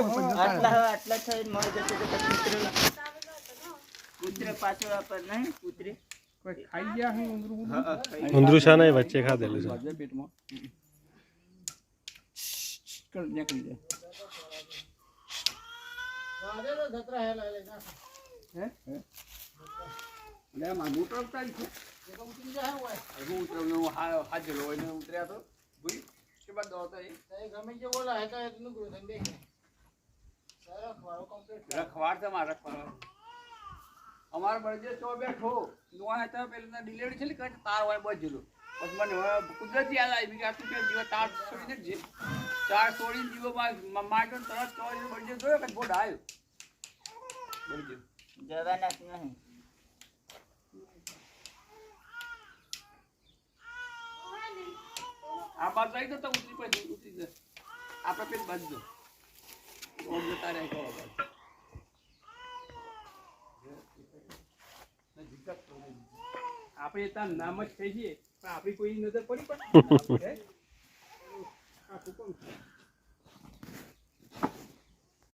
આટલા થઈ મળી જશે તો કૂતરે પાછળ પર નહીં કૂતરે કોઈ ખાઈ ગયા હું ઉંદરું છે ને વચ્ચે ખાધેલું છે પેટમાં કર નીકળી જાય રાધે તો જતરા હે લે હે લે માં મોટર ઉતારી છે એ તો ઉતરી જાય હોય હું ઉતરનો હાજર હોય ને ઉતર્યા તો ભઈ કે બાદ દોતા એ ગમે જે બોલા હે તો એટલું ગ્રો થઈ દેખે સારા ખવારો કમ્પ્લીટ રખવાડ છે મારા રખવાડ અમાર બળજે તો બેઠો નોય હતા પેલા ડિલિવરી છે ને તાર હોય બજેલો બસ મને કુદરતી યાદ આવી કે આ તું કે જીવ તાર છોડી દેજે ચાર છોડી જીવ માં માટો તરત ચોરી બળજે જોયો કે બોડ આવ્યો બળજે જવાના નહીં આ બાદ જાય તો ઉતરી પછી ઉતરી જાય આપણે પેટ બાંધજો ઓમ જતા રહે કહો આપણે તાર નામ જ થઈ જઈએ પણ આપણી કોઈ નજર પડી પણ